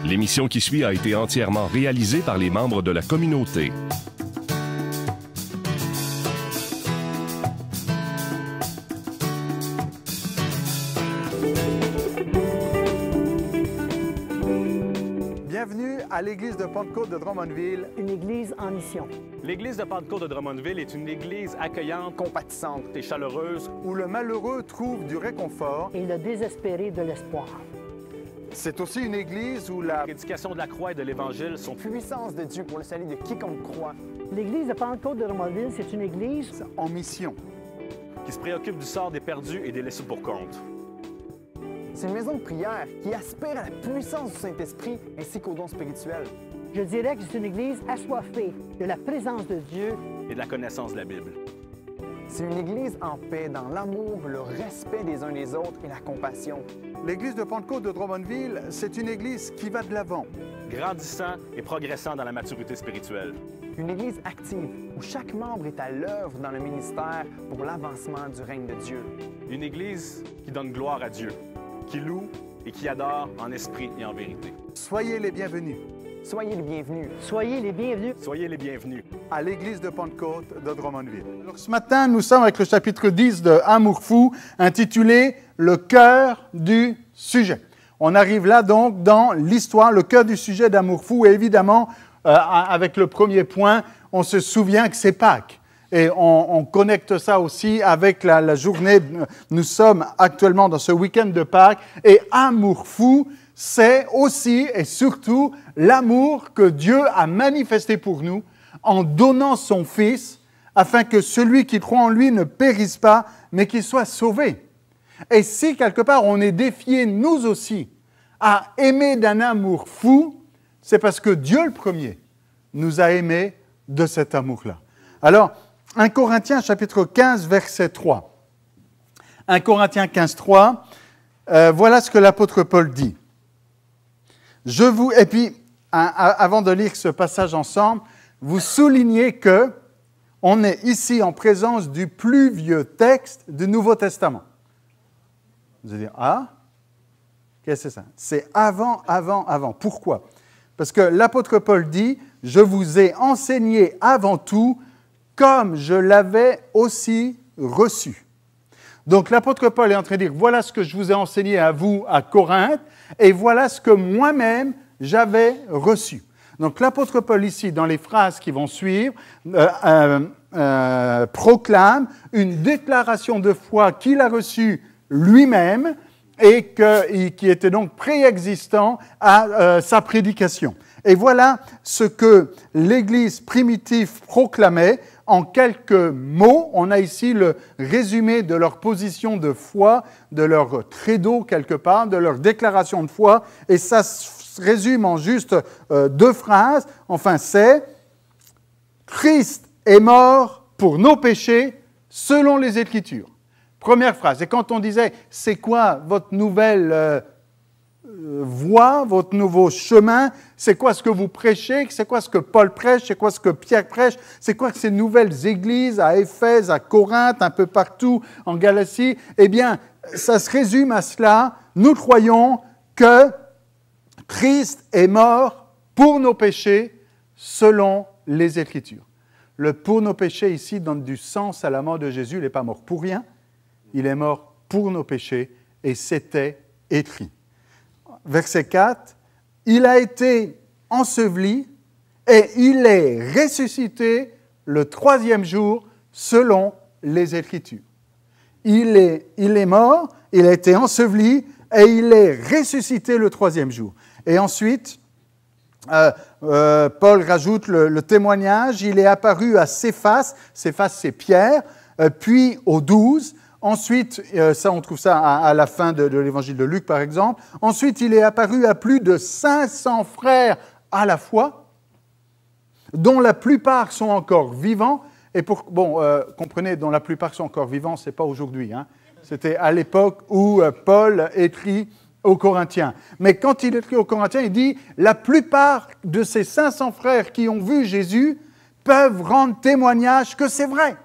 L'émission qui suit a été entièrement réalisée par les membres de la communauté. Bienvenue à l'Église de Pentecôte de Drummondville. Une église en mission. L'Église de Pentecôte de Drummondville est une église accueillante, compatissante et chaleureuse, Où le malheureux trouve du réconfort. Et le désespéré de l'espoir. C'est aussi une église où la prédication de la croix et de l'Évangile sont puissance de Dieu pour le salut de quiconque croit. L'église de Pentecôte de Drummondville, c'est une église en mission. qui se préoccupent du sort des perdus et des laissés pour compte. C'est une maison de prière qui aspire à la puissance du Saint-Esprit ainsi qu'aux dons spirituels. Je dirais que c'est une église assoiffée de la présence de Dieu. Et de la connaissance de la Bible. C'est une église en paix dans l'amour, le respect des uns des autres et la compassion. L'Église de Pentecôte de Drummondville, c'est une église qui va de l'avant. Grandissant et progressant dans la maturité spirituelle. Une église active où chaque membre est à l'œuvre dans le ministère pour l'avancement du règne de Dieu. Une église qui donne gloire à Dieu, qui loue et qui adore en esprit et en vérité. Soyez les bienvenus Soyez les bienvenus. Soyez les bienvenus. Soyez les bienvenus. à l'Église de Pentecôte de Drummondville. Alors, ce matin, nous sommes avec le chapitre 10 de Amour fou, intitulé « Le cœur du sujet ». On arrive là donc dans l'histoire, le cœur du sujet d'Amour fou. Et évidemment, avec le premier point, on se souvient que c'est Pâques. Et on connecte ça aussi avec la journée. Nous sommes actuellement dans ce week-end de Pâques. Et Amour fou, c'est aussi et surtout l'amour que Dieu a manifesté pour nous en donnant son Fils, afin que celui qui croit en lui ne périsse pas, mais qu'il soit sauvé. Et si quelque part on est défié, nous aussi, à aimer d'un amour fou, c'est parce que Dieu le premier nous a aimés de cet amour-là. Alors, 1 Corinthiens chapitre 15, verset 3. 1 Corinthiens 15, 3, voilà ce que l'apôtre Paul dit. Et puis, avant de lire ce passage ensemble, vous soulignez que on est ici en présence du plus vieux texte du Nouveau Testament. Vous allez dire, ah, qu'est-ce que c'est ça? C'est avant. Pourquoi? Parce que l'apôtre Paul dit, « Je vous ai enseigné avant tout comme je l'avais aussi reçu. » Donc l'apôtre Paul est en train de dire, voilà ce que je vous ai enseigné à vous à Corinthe, et voilà ce que moi-même j'avais reçu. Donc l'apôtre Paul ici, dans les phrases qui vont suivre, proclame une déclaration de foi qu'il a reçue lui-même et qui était donc préexistant à sa prédication. Et voilà ce que l'Église primitive proclamait. En quelques mots, on a ici le résumé de leur position de foi, de leur credo quelque part, de leur déclaration de foi, et ça se résume en juste deux phrases. Enfin, c'est « Christ est mort pour nos péchés selon les Écritures ». Première phrase. Et quand on disait « C'est quoi votre nouvelle voie, votre nouveau chemin, c'est quoi ce que vous prêchez, c'est quoi ce que Paul prêche, c'est quoi ce que Pierre prêche, c'est quoi ces nouvelles églises à Éphèse, à Corinthe, un peu partout en Galatie ?» Eh bien, ça se résume à cela. Nous croyons que Christ est mort pour nos péchés selon les Écritures. Le « pour nos péchés » ici donne du sens à la mort de Jésus. Il n'est pas mort pour rien. Il est mort pour nos péchés et c'était écrit. Verset 4, « Il a été enseveli et il est ressuscité le troisième jour selon les Écritures. » Il est mort, il a été enseveli et il est ressuscité le troisième jour. Et ensuite, Paul rajoute le témoignage, il est apparu à Céphas, Céphas c'est Pierre, puis aux 12. Ensuite, ça on trouve ça à la fin de l'évangile de Luc par exemple. Ensuite, il est apparu à plus de 500 frères à la fois, dont la plupart sont encore vivants. Et comprenez, dont la plupart sont encore vivants, ce n'est pas aujourd'hui. Hein. C'était à l'époque où Paul écrit aux Corinthiens. Mais quand il écrit aux Corinthiens, il dit « La plupart de ces 500 frères qui ont vu Jésus peuvent rendre témoignage que c'est vrai. »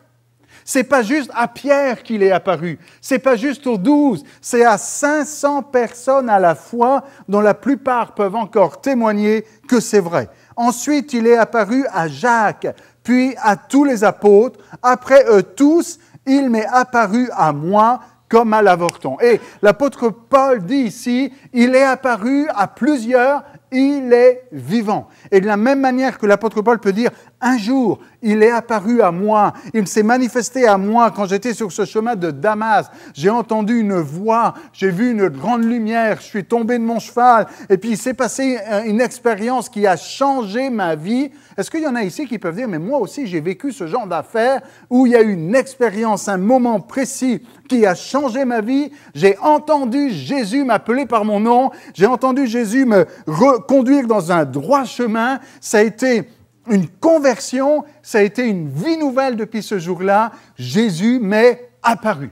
C'est pas juste à Pierre qu'il est apparu. C'est pas juste aux 12. C'est à 500 personnes à la fois, dont la plupart peuvent encore témoigner que c'est vrai. Ensuite, il est apparu à Jacques, puis à tous les apôtres. Après eux tous, il m'est apparu à moi comme à l'avorton. Et l'apôtre Paul dit ici, il est apparu à plusieurs, il est vivant. Et de la même manière que l'apôtre Paul peut dire, un jour, il est apparu à moi, il s'est manifesté à moi quand j'étais sur ce chemin de Damas. J'ai entendu une voix, j'ai vu une grande lumière, je suis tombé de mon cheval, et puis il s'est passé une expérience qui a changé ma vie. Est-ce qu'il y en a ici qui peuvent dire, mais moi aussi j'ai vécu ce genre d'affaires où il y a eu une expérience, un moment précis qui a changé ma vie. J'ai entendu Jésus m'appeler par mon nom, j'ai entendu Jésus me reconduire dans un droit chemin. Ça a été une conversion, ça a été une vie nouvelle depuis ce jour-là. Jésus m'est apparu.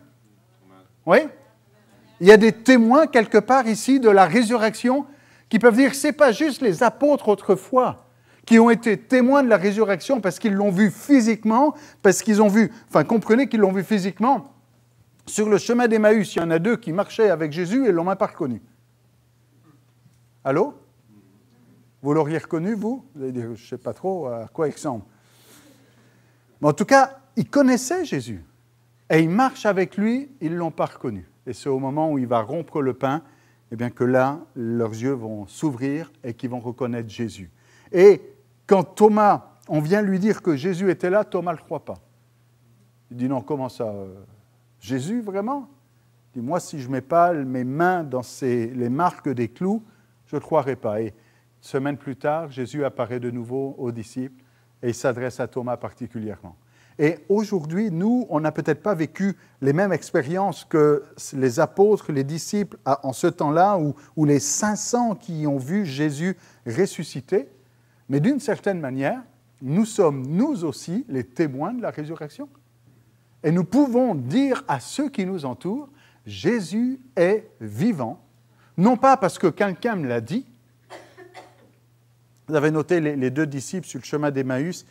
Oui? Il y a des témoins quelque part ici de la résurrection qui peuvent dire, c'est pas juste les apôtres autrefois qui ont été témoins de la résurrection parce qu'ils l'ont vu physiquement, parce qu'ils ont vu, comprenez qu'ils l'ont vu physiquement. Sur le chemin d'Emmaüs, il y en a 2 qui marchaient avec Jésus et ne l'ont même pas reconnu. Allô? Vous l'auriez reconnu, vous? Vous allez dire, je ne sais pas trop à quoi il ressemble. Mais en tout cas, ils connaissaient Jésus. Et ils marchent avec lui, ils ne l'ont pas reconnu. Et c'est au moment où il va rompre le pain, eh bien que là, leurs yeux vont s'ouvrir et qu'ils vont reconnaître Jésus. Et quand Thomas, on vient lui dire que Jésus était là, Thomas ne le croit pas. Il dit, non, comment ça? Jésus, vraiment? Il dit, moi, si je ne mets pas mes mains dans les marques des clous, je ne croirai pas. Et une semaine plus tard, Jésus apparaît de nouveau aux disciples et il s'adresse à Thomas particulièrement. Et aujourd'hui, nous, on n'a peut-être pas vécu les mêmes expériences que les apôtres, les disciples en ce temps-là, ou les 500 qui ont vu Jésus ressusciter. Mais d'une certaine manière, nous sommes nous aussi les témoins de la résurrection. Et nous pouvons dire à ceux qui nous entourent, Jésus est vivant, non pas parce que quelqu'un me l'a dit. Vous avez noté les 2 disciples sur le chemin d'Emmaüs,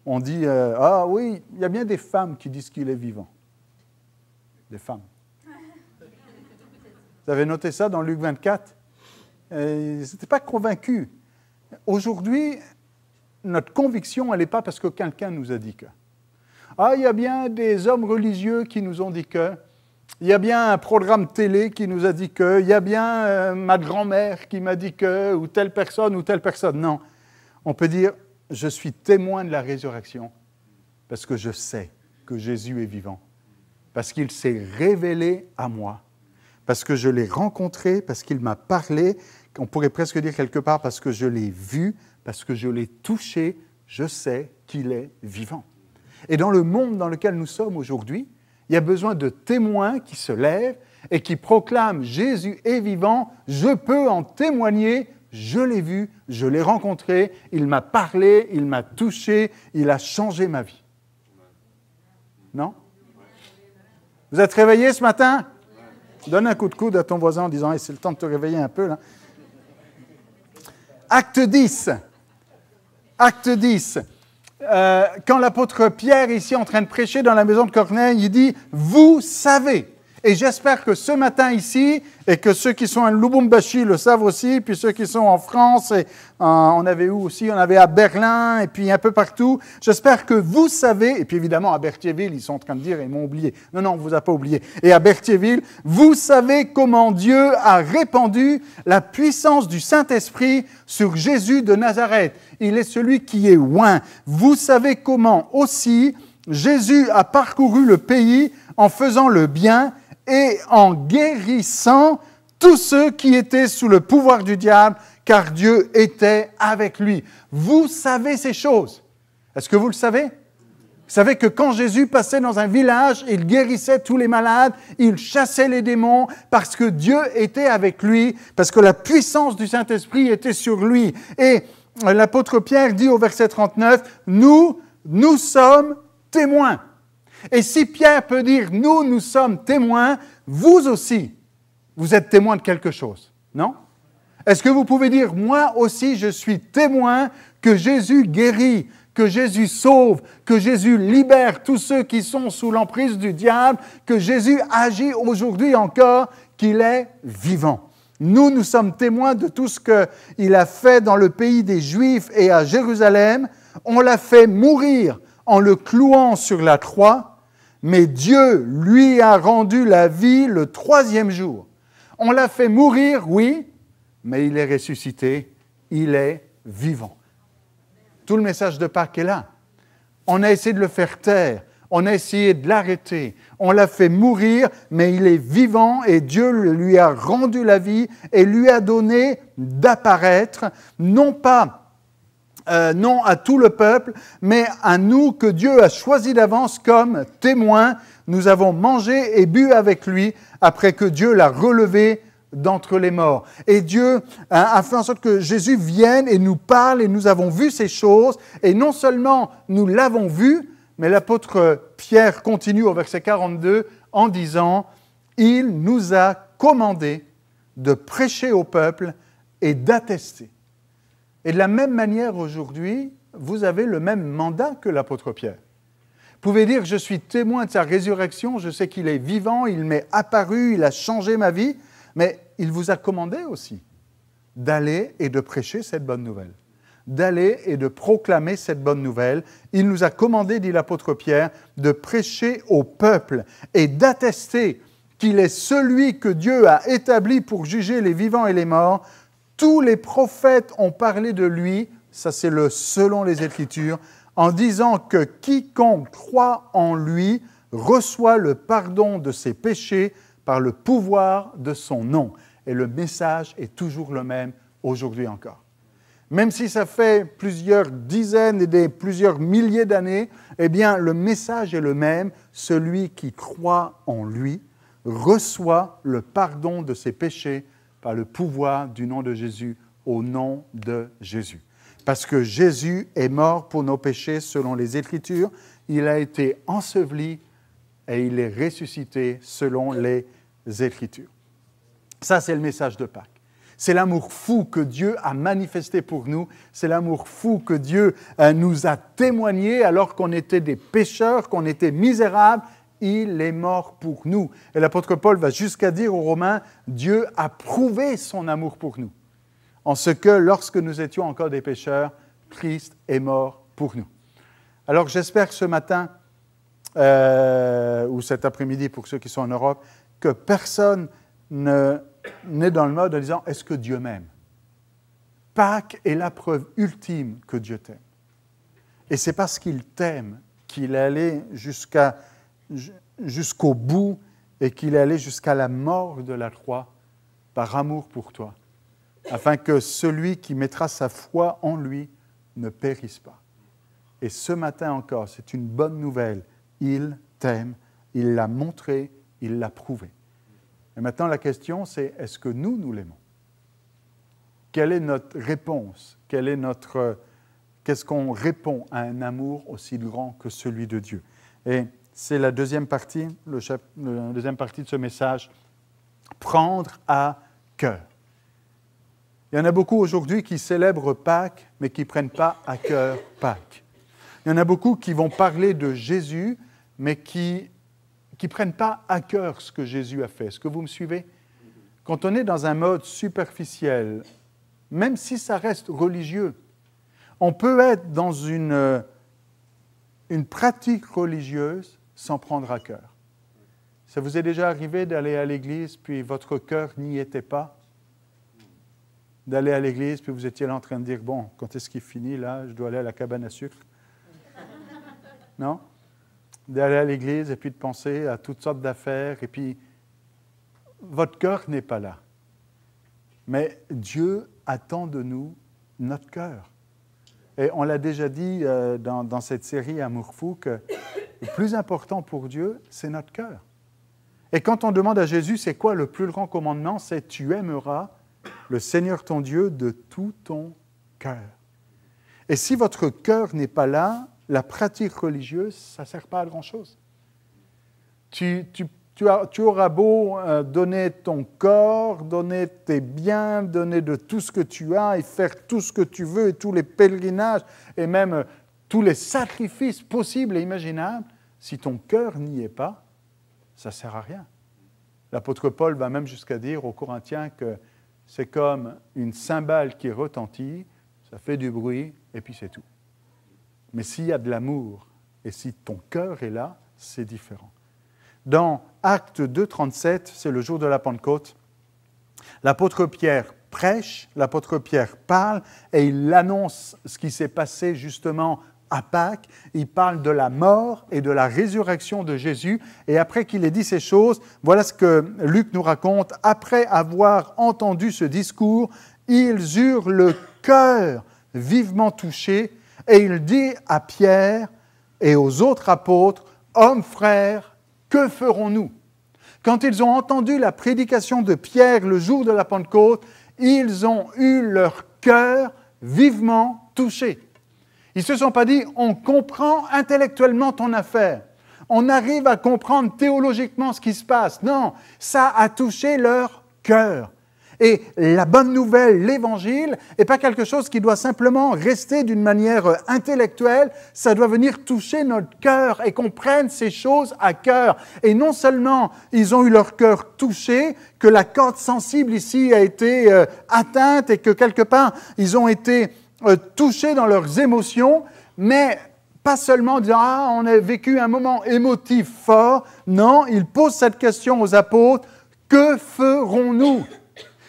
on dit, ah oui, il y a bien des femmes qui disent qu'il est vivant. Des femmes. Vous avez noté ça dans Luc 24? Ils n'étaient pas convaincus. Aujourd'hui, notre conviction, elle n'est pas parce que quelqu'un nous a dit que. Ah, il y a bien des hommes religieux qui nous ont dit que. Il y a bien un programme télé qui nous a dit que. Il y a bien ma grand-mère qui m'a dit que, ou telle personne, ou telle personne. Non. On peut dire, je suis témoin de la résurrection parce que je sais que Jésus est vivant. Parce qu'il s'est révélé à moi. Parce que je l'ai rencontré, parce qu'il m'a parlé. On pourrait presque dire quelque part parce que je l'ai vu, parce que je l'ai touché, je sais qu'il est vivant. Et dans le monde dans lequel nous sommes aujourd'hui, il y a besoin de témoins qui se lèvent et qui proclament « Jésus est vivant, je peux en témoigner, je l'ai vu, je l'ai rencontré, il m'a parlé, il m'a touché, il a changé ma vie. » Non? Vous êtes réveillés ce matin? Donne un coup de coude à ton voisin en disant hey, « c'est le temps de te réveiller un peu. » là. Acte 10. Acte 10. Quand l'apôtre Pierre, ici, en train de prêcher dans la maison de Corneille, il dit « Vous savez ». Et j'espère que ce matin ici, et que ceux qui sont à Lubumbashi le savent aussi, puis ceux qui sont en France, et on avait où aussi? On avait à Berlin, et puis un peu partout. J'espère que vous savez, et puis évidemment à Berthierville, ils sont en train de dire, ils m'ont oublié. Non, on ne vous a pas oublié. Et à Berthierville, vous savez comment Dieu a répandu la puissance du Saint-Esprit sur Jésus de Nazareth. Il est celui qui est oint. Vous savez comment aussi Jésus a parcouru le pays en faisant le bien et en guérissant tous ceux qui étaient sous le pouvoir du diable, car Dieu était avec lui. Vous savez ces choses. Est-ce que vous le savez? Vous savez que quand Jésus passait dans un village, il guérissait tous les malades, il chassait les démons, parce que Dieu était avec lui, parce que la puissance du Saint-Esprit était sur lui. Et l'apôtre Pierre dit au verset 39, nous sommes témoins. Et si Pierre peut dire « nous sommes témoins », vous aussi, vous êtes témoins de quelque chose, non? Est-ce que vous pouvez dire « moi aussi, je suis témoin que Jésus guérit, que Jésus sauve, que Jésus libère tous ceux qui sont sous l'emprise du diable, que Jésus agit aujourd'hui encore, qu'il est vivant. Nous sommes témoins de tout ce qu'il a fait dans le pays des Juifs et à Jérusalem. On l'a fait mourir en le clouant sur la croix, mais Dieu lui a rendu la vie le 3e jour. On l'a fait mourir, oui, mais il est ressuscité, il est vivant. Tout le message de Pâques est là. On a essayé de le faire taire, on a essayé de l'arrêter, on l'a fait mourir, mais il est vivant et Dieu lui a rendu la vie et lui a donné d'apparaître, non à tout le peuple, mais à nous que Dieu a choisi d'avance comme témoins. Nous avons mangé et bu avec lui après que Dieu l'a relevé d'entre les morts. Et Dieu a fait en sorte que Jésus vienne et nous parle et nous avons vu ces choses. Et non seulement nous l'avons vu, mais l'apôtre Pierre continue au verset 42 en disant « Il nous a commandé de prêcher au peuple et d'attester ». Et de la même manière aujourd'hui, vous avez le même mandat que l'apôtre Pierre. Vous pouvez dire « Je suis témoin de sa résurrection, je sais qu'il est vivant, il m'est apparu, il a changé ma vie ». Mais il vous a commandé aussi d'aller et de prêcher cette bonne nouvelle, d'aller et de proclamer cette bonne nouvelle. Il nous a commandé, dit l'apôtre Pierre, de prêcher au peuple et d'attester qu'il est celui que Dieu a établi pour juger les vivants et les morts. Tous les prophètes ont parlé de lui, ça c'est le selon les Écritures, en disant que quiconque croit en lui reçoit le pardon de ses péchés par le pouvoir de son nom. Et le message est toujours le même aujourd'hui encore. Même si ça fait plusieurs dizaines et plusieurs milliers d'années, eh bien, le message est le même. Celui qui croit en lui reçoit le pardon de ses péchés par le pouvoir du nom de Jésus, au nom de Jésus. Parce que Jésus est mort pour nos péchés selon les Écritures, il a été enseveli et il est ressuscité selon les Écritures. Ça, c'est le message de Pâques. C'est l'amour fou que Dieu a manifesté pour nous. C'est l'amour fou que Dieu nous a témoigné alors qu'on était des pécheurs, qu'on était misérables. Il est mort pour nous. Et l'apôtre Paul va jusqu'à dire aux Romains, Dieu a prouvé son amour pour nous. En ce que, lorsque nous étions encore des pécheurs, Christ est mort pour nous. Alors, j'espère que ce matin, ou cet après-midi pour ceux qui sont en Europe, que personne n'est dans le mode en disant « Est-ce que Dieu m'aime ?» Pâques est la preuve ultime que Dieu t'aime. Et c'est parce qu'il t'aime qu'il est allé jusqu'au bout et qu'il est allé jusqu'à la mort de la croix par amour pour toi, afin que celui qui mettra sa foi en lui ne périsse pas. Et ce matin encore, c'est une bonne nouvelle. Il t'aime, il l'a montré, il l'a prouvé. Et maintenant, la question, c'est est-ce que nous l'aimons? Quelle est notre réponse? Qu'est-ce qu'on répond à un amour aussi grand que celui de Dieu? Et c'est la deuxième partie, la deuxième partie de ce message, prendre à cœur. Il y en a beaucoup aujourd'hui qui célèbrent Pâques, mais qui ne prennent pas à cœur Pâques. Il y en a beaucoup qui vont parler de Jésus, mais qui ne prennent pas à cœur ce que Jésus a fait. Est-ce que vous me suivez? Quand on est dans un mode superficiel, même si ça reste religieux, on peut être dans une pratique religieuse sans prendre à cœur. Ça vous est déjà arrivé d'aller à l'église, puis votre cœur n'y était pas? D'aller à l'église, puis vous étiez là en train de dire, bon, quand est-ce qu'il finit, là, je dois aller à la cabane à sucre? Non? D'aller à l'église et puis de penser à toutes sortes d'affaires, et puis votre cœur n'est pas là. Mais Dieu attend de nous notre cœur. Et on l'a déjà dit dans cette série Amour fou, que le plus important pour Dieu, c'est notre cœur. Et quand on demande à Jésus, c'est quoi le plus grand commandement? C'est « Tu aimeras le Seigneur ton Dieu de tout ton cœur. » Et si votre cœur n'est pas là, la pratique religieuse, ça ne sert pas à grand-chose. Tu auras beau donner ton corps, donner tes biens, donner de tout ce que tu as et faire tout ce que tu veux et tous les pèlerinages et même tous les sacrifices possibles et imaginables, si ton cœur n'y est pas, ça ne sert à rien. L'apôtre Paul va même jusqu'à dire aux Corinthiens que c'est comme une cymbale qui retentit, ça fait du bruit, et puis c'est tout. Mais s'il y a de l'amour, et si ton cœur est là, c'est différent. Dans Actes 2, 37, c'est le jour de la Pentecôte, l'apôtre Pierre prêche, l'apôtre Pierre parle, et il annonce ce qui s'est passé justement à Pâques. Il parle de la mort et de la résurrection de Jésus. Et après qu'il ait dit ces choses, voilà ce que Luc nous raconte. Après avoir entendu ce discours, ils eurent le cœur vivement touché, et il dit à Pierre et aux autres apôtres, « Hommes, frères, que ferons-nous » Quand ils ont entendu la prédication de Pierre le jour de la Pentecôte, ils ont eu leur cœur vivement touché. Ils ne se sont pas dit, on comprend intellectuellement ton affaire, on arrive à comprendre théologiquement ce qui se passe. Non, ça a touché leur cœur. Et la bonne nouvelle, l'Évangile, n'est pas quelque chose qui doit simplement rester d'une manière intellectuelle, ça doit venir toucher notre cœur et qu'on prenne ces choses à cœur. Et non seulement ils ont eu leur cœur touché, que la corde sensible ici a été atteinte et que quelque part ils ont été touchés dans leurs émotions, mais pas seulement dire « Ah, on a vécu un moment émotif fort ». Non, ils posent cette question aux apôtres « Que ferons-nous »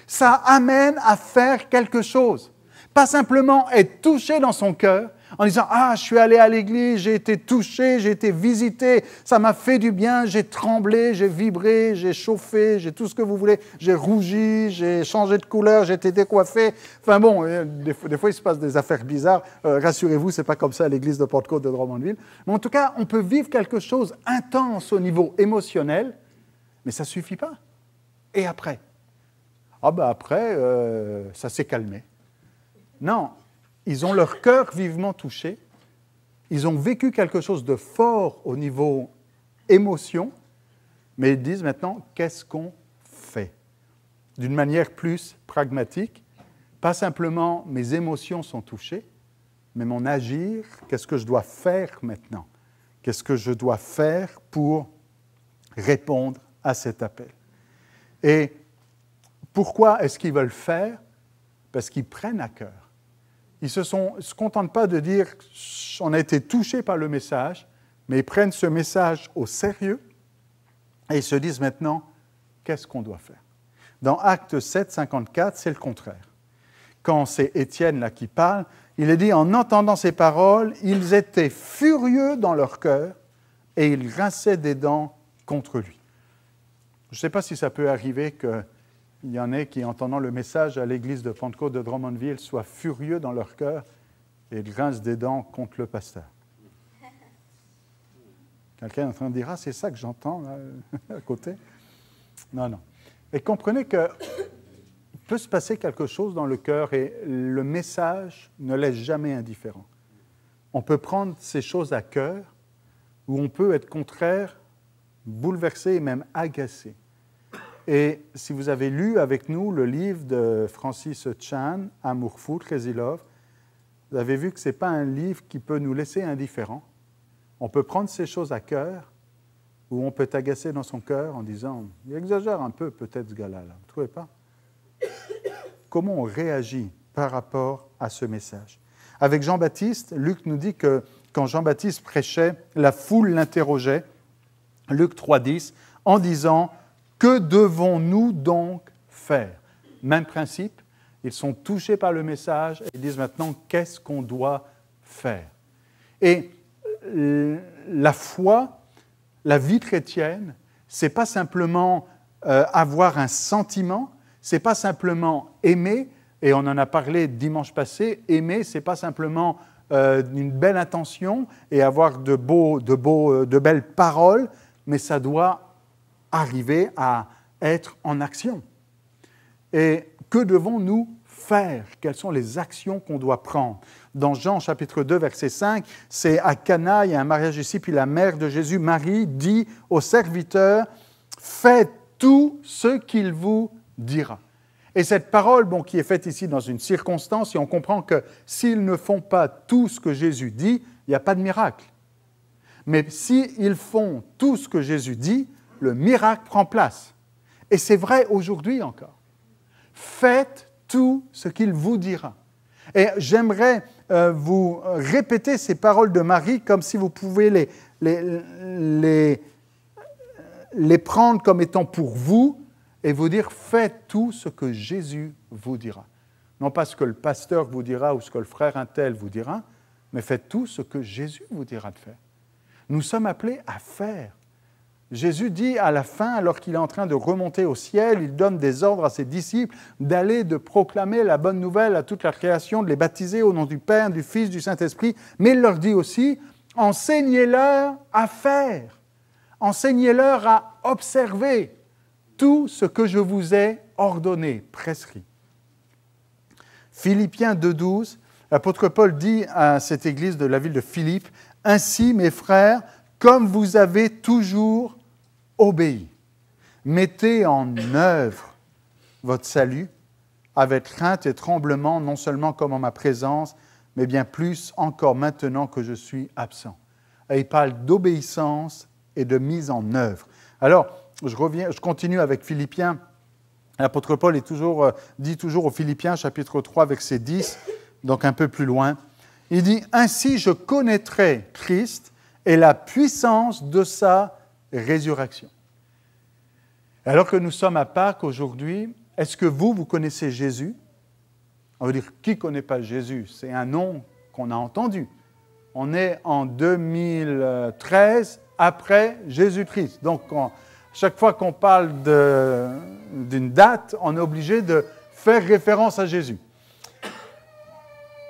Ça amène à faire quelque chose. Pas simplement être touché dans son cœur en disant « Ah, je suis allé à l'église, j'ai été touché, j'ai été visité, ça m'a fait du bien, j'ai tremblé, j'ai vibré, j'ai chauffé, j'ai tout ce que vous voulez, j'ai rougi, j'ai changé de couleur, j'ai été décoiffé. » Enfin bon, des fois, il se passe des affaires bizarres. Rassurez-vous, ce n'est pas comme ça à l'église de Pentecôte de Drummondville. Mais en tout cas, on peut vivre quelque chose intense au niveau émotionnel, mais ça ne suffit pas. Et après ? Ah ben après, ça s'est calmé. Non, ils ont leur cœur vivement touché, ils ont vécu quelque chose de fort au niveau émotion, mais ils disent maintenant, qu'est-ce qu'on fait ? D'une manière plus pragmatique, pas simplement mes émotions sont touchées, mais mon agir, qu'est-ce que je dois faire maintenant ? Qu'est-ce que je dois faire pour répondre à cet appel ? Et pourquoi est-ce qu'ils veulent faire ? Parce qu'ils prennent à cœur. Ils ne se contentent pas de dire « on a été touchés par le message », mais ils prennent ce message au sérieux et ils se disent maintenant « qu'est-ce qu'on doit faire ?» Dans Actes 7, 54, c'est le contraire. Quand c'est Étienne là qui parle, il est dit « en entendant ces paroles, ils étaient furieux dans leur cœur et ils grinçaient des dents contre lui. » Je ne sais pas si ça peut arriver que il y en a qui, entendant le message à l'église de Pentecôte de Drummondville, soient furieux dans leur cœur et grincent des dents contre le pasteur. Quelqu'un est en train de dire « Ah, c'est ça que j'entends là, à côté ?» Non, non. Et comprenez qu'il peut se passer quelque chose dans le cœur et le message ne laisse jamais indifférent. On peut prendre ces choses à cœur ou on peut être contraire, bouleversé et même agacé. Et si vous avez lu avec nous le livre de Francis Chan, Amour fou, Crazy Love, vous avez vu que ce n'est pas un livre qui peut nous laisser indifférents. On peut prendre ces choses à cœur, ou on peut t'agacer dans son cœur en disant « il exagère un peu peut-être ce gars-là, là. Vous ne trouvez pas ?» Comment on réagit par rapport à ce message ? Avec Jean-Baptiste, Luc nous dit que quand Jean-Baptiste prêchait, la foule l'interrogeait, Luc 3,10, en disant « que devons-nous donc faire ?» Même principe, ils sont touchés par le message et ils disent maintenant qu'est-ce qu'on doit faire. Et la foi, la vie chrétienne, ce n'est pas simplement avoir un sentiment, ce n'est pas simplement aimer, et on en a parlé dimanche passé, aimer, ce n'est pas simplement une belle intention et avoir de belles paroles, mais ça doit arriver à être en action. Et que devons-nous faire ? Quelles sont les actions qu'on doit prendre ? Dans Jean chapitre 2, verset 5, c'est à Cana, il y a un mariage ici, puis la mère de Jésus, Marie, dit aux serviteurs « Faites tout ce qu'il vous dira ». Et cette parole, qui est faite ici dans une circonstance, et on comprend que s'ils ne font pas tout ce que Jésus dit, il n'y a pas de miracle. Mais s'ils font tout ce que Jésus dit, le miracle prend place. Et c'est vrai aujourd'hui encore. Faites tout ce qu'il vous dira. Et j'aimerais vous répéter ces paroles de Marie comme si vous pouvez les prendre comme étant pour vous et vous dire, faites tout ce que Jésus vous dira. Non pas ce que le pasteur vous dira ou ce que le frère un tel vous dira, mais faites tout ce que Jésus vous dira de faire. Nous sommes appelés à faire. Jésus dit à la fin, alors qu'il est en train de remonter au ciel, il donne des ordres à ses disciples d'aller, de proclamer la bonne nouvelle à toute la création, de les baptiser au nom du Père, du Fils, du Saint-Esprit, mais il leur dit aussi, enseignez-leur à faire, enseignez-leur à observer tout ce que je vous ai ordonné, prescrit. Philippiens 2,12, l'apôtre Paul dit à cette église de la ville de Philippe, « Ainsi, mes frères, comme vous avez toujours obéi, mettez en œuvre votre salut avec crainte et tremblement, non seulement comme en ma présence, mais bien plus encore maintenant que je suis absent. » Et il parle d'obéissance et de mise en œuvre. Alors, je continue avec Philippiens. L'apôtre Paul dit toujours aux Philippiens, chapitre 3, verset 10, donc un peu plus loin, il dit « Ainsi je connaîtrai Christ et la puissance de sa résurrection. » Alors que nous sommes à Pâques aujourd'hui, est-ce que vous connaissez Jésus? On veut dire, qui ne connaît pas Jésus? C'est un nom qu'on a entendu. On est en 2013 après Jésus-Christ. Donc, chaque fois qu'on parle d'une date, on est obligé de faire référence à Jésus.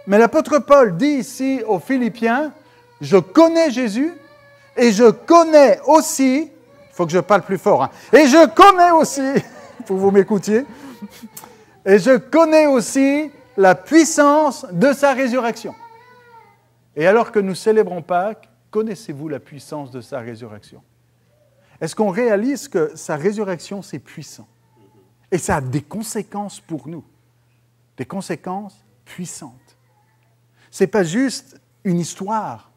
Mais l'apôtre Paul dit ici aux Philippiens, « Je connais Jésus et je connais aussi, il faut que je parle plus fort, et je connais aussi, pour que vous m'écoutiez, et je connais aussi la puissance de sa résurrection. » Et alors que nous célébrons Pâques, connaissez-vous la puissance de sa résurrection? Est-ce qu'on réalise que sa résurrection, c'est puissant? Et ça a des conséquences pour nous, des conséquences puissantes. Ce n'est pas juste une histoire,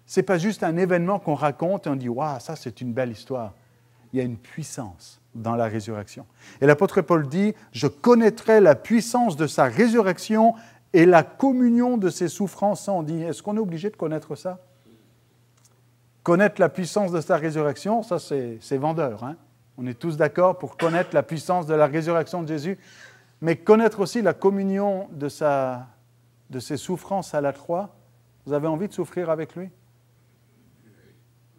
ce n'est pas juste un événement qu'on raconte et on dit « Waouh, ça c'est une belle histoire ». Il y a une puissance dans la résurrection. Et l'apôtre Paul dit « Je connaîtrai la puissance de sa résurrection et la communion de ses souffrances. » On dit « Est-ce qu'on est obligé de connaître ça ?» Connaître la puissance de sa résurrection, ça c'est vendeur. Hein? On est tous d'accord pour connaître la puissance de la résurrection de Jésus, mais connaître aussi la communion de ses souffrances à la croix. Vous avez envie de souffrir avec lui?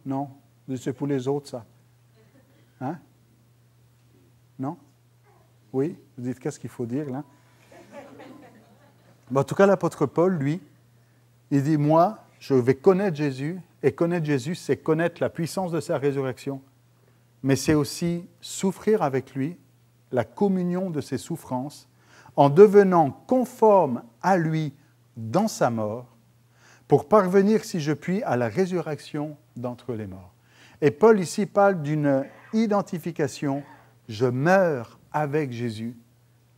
Non? C'est pour les autres, ça. Hein? Non? Oui? Vous dites, qu'est-ce qu'il faut dire, là? En tout cas, l'apôtre Paul, lui, il dit, moi, je vais connaître Jésus, et connaître Jésus, c'est connaître la puissance de sa résurrection, mais c'est aussi souffrir avec lui, la communion de ses souffrances, en devenant conforme à lui dans sa mort, pour parvenir, si je puis, à la résurrection d'entre les morts. Et Paul ici parle d'une identification, je meurs avec Jésus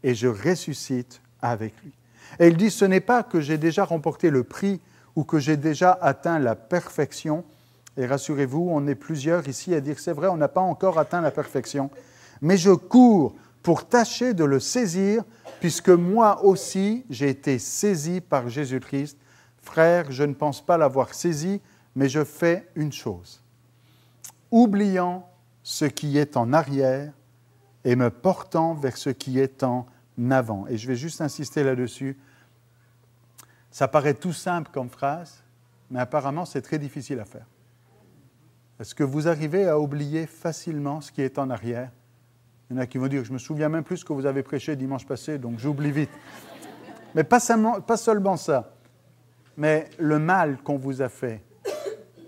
et je ressuscite avec lui. Et il dit, ce n'est pas que j'ai déjà remporté le prix ou que j'ai déjà atteint la perfection. Et rassurez-vous, on est plusieurs ici à dire, c'est vrai, on n'a pas encore atteint la perfection, mais je cours pour tâcher de le saisir, puisque moi aussi, j'ai été saisi par Jésus-Christ. Frère, je ne pense pas l'avoir saisi, mais je fais une chose. Oubliant ce qui est en arrière et me portant vers ce qui est en avant. Et je vais juste insister là-dessus. Ça paraît tout simple comme phrase, mais apparemment, c'est très difficile à faire. Est-ce que vous arrivez à oublier facilement ce qui est en arrière? Il y en a qui vont dire, je ne me souviens même plus ce que vous avez prêché dimanche passé, donc j'oublie vite. Mais pas seulement ça, mais le mal qu'on vous a fait,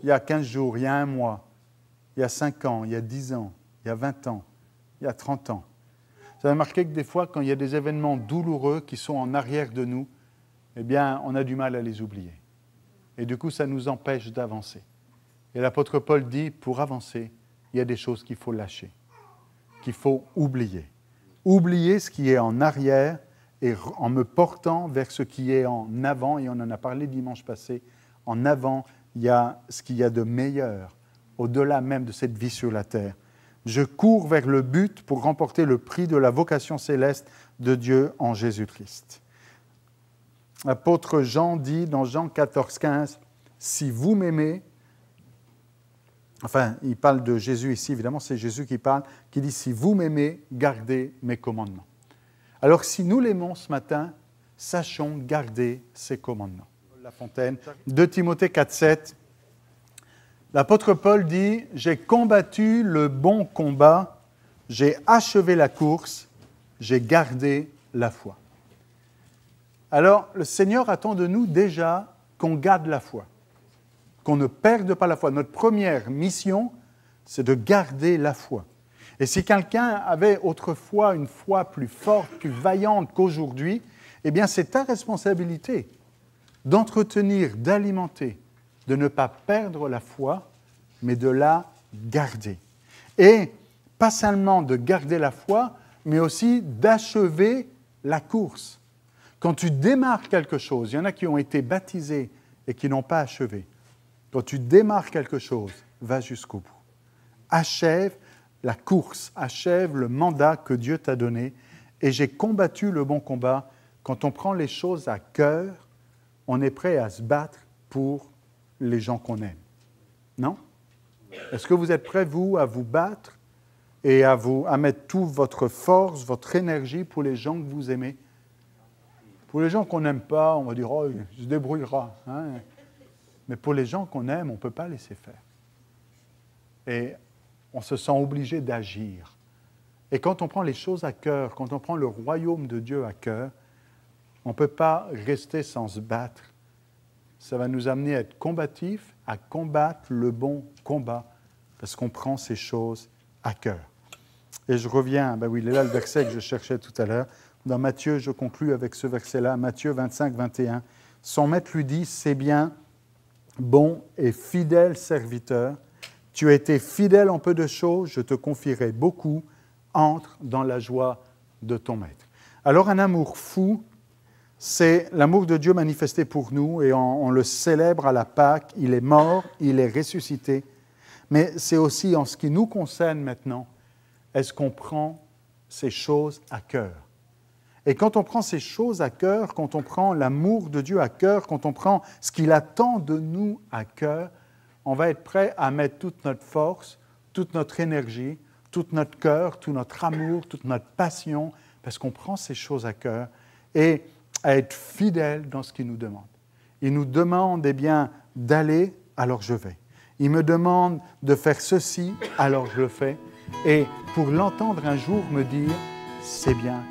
il y a 15 jours, il y a 1 mois, il y a 5 ans, il y a 10 ans, il y a 20 ans, il y a 30 ans. Vous avez remarqué que des fois, quand il y a des événements douloureux qui sont en arrière de nous, eh bien, on a du mal à les oublier. Et du coup, ça nous empêche d'avancer. Et l'apôtre Paul dit, pour avancer, il y a des choses qu'il faut lâcher, qu'il faut oublier. Oublier ce qui est en arrière et en me portant vers ce qui est en avant, et on en a parlé dimanche passé, en avant il y a ce qu'il y a de meilleur, au-delà même de cette vie sur la terre. Je cours vers le but pour remporter le prix de la vocation céleste de Dieu en Jésus-Christ. L'apôtre Jean dit dans Jean 14, 15, « Si vous m'aimez », enfin, il parle de Jésus ici, évidemment, c'est Jésus qui parle, qui dit « Si vous m'aimez, gardez mes commandements ». Alors, si nous l'aimons ce matin, sachons garder ses commandements. La Fontaine, 2 Timothée 4, 7, l'apôtre Paul dit « J'ai combattu le bon combat, j'ai achevé la course, j'ai gardé la foi. » Alors, le Seigneur attend de nous déjà qu'on garde la foi, qu'on ne perde pas la foi. Notre première mission, c'est de garder la foi. Et si quelqu'un avait autrefois une foi plus forte, plus vaillante qu'aujourd'hui, eh bien, c'est ta responsabilité d'entretenir, d'alimenter, de ne pas perdre la foi, mais de la garder. Et pas seulement de garder la foi, mais aussi d'achever la course. Quand tu démarres quelque chose, il y en a qui ont été baptisés et qui n'ont pas achevé. Quand tu démarres quelque chose, va jusqu'au bout. Achève la course, achève le mandat que Dieu t'a donné. Et j'ai combattu le bon combat. Quand on prend les choses à cœur, on est prêt à se battre pour les gens qu'on aime. Non? Est-ce que vous êtes prêts, vous, à vous battre et à mettre toute votre force, votre énergie pour les gens que vous aimez? Pour les gens qu'on n'aime pas, on va dire « Oh, il se débrouillera. Hein? » Mais pour les gens qu'on aime, on ne peut pas laisser faire. Et on se sent obligé d'agir. Et quand on prend les choses à cœur, quand on prend le royaume de Dieu à cœur, on ne peut pas rester sans se battre. Ça va nous amener à être combatifs, à combattre le bon combat, parce qu'on prend ces choses à cœur. Et je reviens, oui, il est là le verset que je cherchais tout à l'heure. Dans Matthieu, je conclus avec ce verset-là, Matthieu 25, 21. Son maître lui dit, « C'est bien, bon et fidèle serviteur, tu as été fidèle en peu de choses, je te confierai beaucoup, entre dans la joie de ton maître. » Alors un amour fou, c'est l'amour de Dieu manifesté pour nous et on le célèbre à la Pâque. Il est mort, il est ressuscité. Mais c'est aussi en ce qui nous concerne maintenant, est-ce qu'on prend ces choses à cœur? Et quand on prend ces choses à cœur, quand on prend l'amour de Dieu à cœur, quand on prend ce qu'il attend de nous à cœur, on va être prêt à mettre toute notre force, toute notre énergie, tout notre cœur, tout notre amour, toute notre passion, parce qu'on prend ces choses à cœur, et à être fidèle dans ce qu'il nous demande. Il nous demande, d'aller, alors je vais. Il me demande de faire ceci, alors je le fais. Et pour l'entendre un jour me dire, c'est bien,